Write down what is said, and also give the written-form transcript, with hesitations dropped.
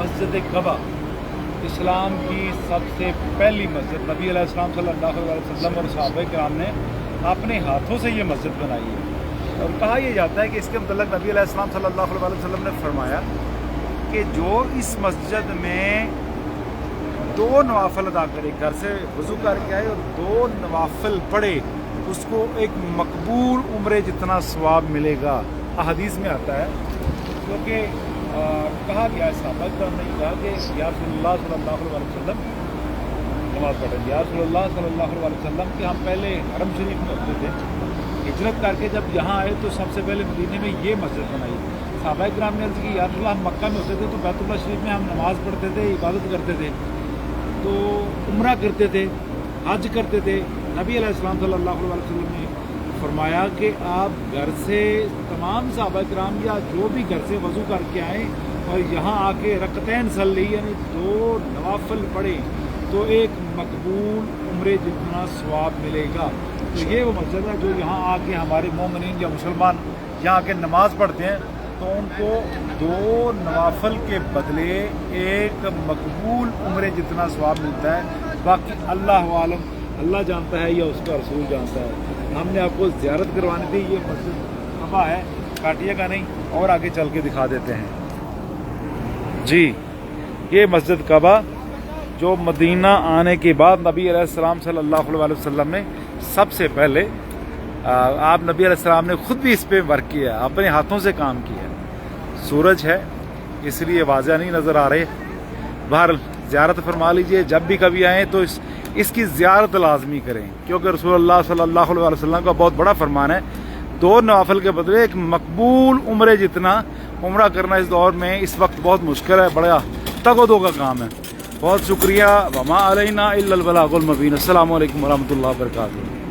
मस्जिद कबा इस्लाम की सबसे पहली मस्जिद, नबी अलैहिस्सलाम सल्लल्लाहु अलैहि वसल्लम और सहाबा किराम ने अपने हाथों से ये मस्जिद बनाई है। और कहा यह जाता है कि इसके मतलब नबी अलैहिस्सलाम सल्लल्लाहु अलैहि वसल्लम ने फरमाया कि जो इस मस्जिद में 2 नवाफिल अदा करे, घर से वज़ू करके आए और 2 नवाफिल पढ़े, उसको एक मकबूल उम्रे जितना सवाब मिलेगा। अहदीस में आता है, क्योंकि कहा गया है, सहाबा किराम ने कहा कि या रसूलुल्लाह सल्लल्लाहु अलैहि वसल्लम, नमाज़ पढ़ें, या रसूलुल्लाह सल्लल्लाहु अलैहि वसल्लम कि हम पहले हरम शरीफ में होते थे, हिजरत करके जब यहाँ आए तो सबसे पहले मदीने में ये मस्जिद बनाई। सहाबा किराम ने अर्ज़ की, या रसूलुल्लाह हम मक्का में होते थे तो बैतुल्लाह शरीफ में हम नमाज़ पढ़ते थे, इबादत करते थे, तो उम्रा करते थे, हज करते थे। नबी अलैहिस्सलाम सल्लल्लाहु अलैहि वसल्लम ने फरमाया कि आप घर से तमाम सहाबा किराम या जो भी घर से वज़ू करके आए और यहाँ आके रकतैन सल्ली यानी 2 नवाफिल पढ़े तो एक मकबूल उम्रे जितना सवाब मिलेगा। तो ये वो मस्जिद है जो यहाँ आके हमारे मोमिनीन या मुसलमान यहाँ आके नमाज़ पढ़ते हैं तो उनको 2 नवाफिल के बदले एक मकबूल उम्रे जितना सवाब मिलता है। बाकी अल्लाह आलम, अल्लाह जानता है या उसका रसूल जानता है। हमने आपको ज़ियारत करवानी थी। ये मस्जिद कबा है, काटिएगा नहीं, और आगे चल के दिखा देते हैं जी। ये मस्जिद कबा जो मदीना आने के बाद नबी अलैहिस्सलाम सल्लल्लाहु अलैहि वसल्लम ने सबसे पहले आप नबी अलैहिस्सलाम ने खुद भी इस पे वर्क किया, अपने हाथों से काम किया। सूरज है इसलिए वाज़ह नहीं नज़र आ रहे। बाहर ज़ियारत फरमा लीजिए, जब भी कभी आएँ तो इसकी ज़ियारत लाजमी करें, क्योंकि रसूलुल्लाह सल्लल्लाहु अलैहि वसल्लम का बहुत बड़ा फरमान है, 2 नवाफिल के बदले एक मकबूल उम्रे जितना उम्रा करना इस दौर में इस वक्त बहुत मुश्किल है, बड़ा तगदो का काम है। बहुत शुक्रिया। वमा अलैना इल्लल बलागुल मुबीन। अस्सलामु अलैकुम वरहमतुल्लाहि वबरकातुहू।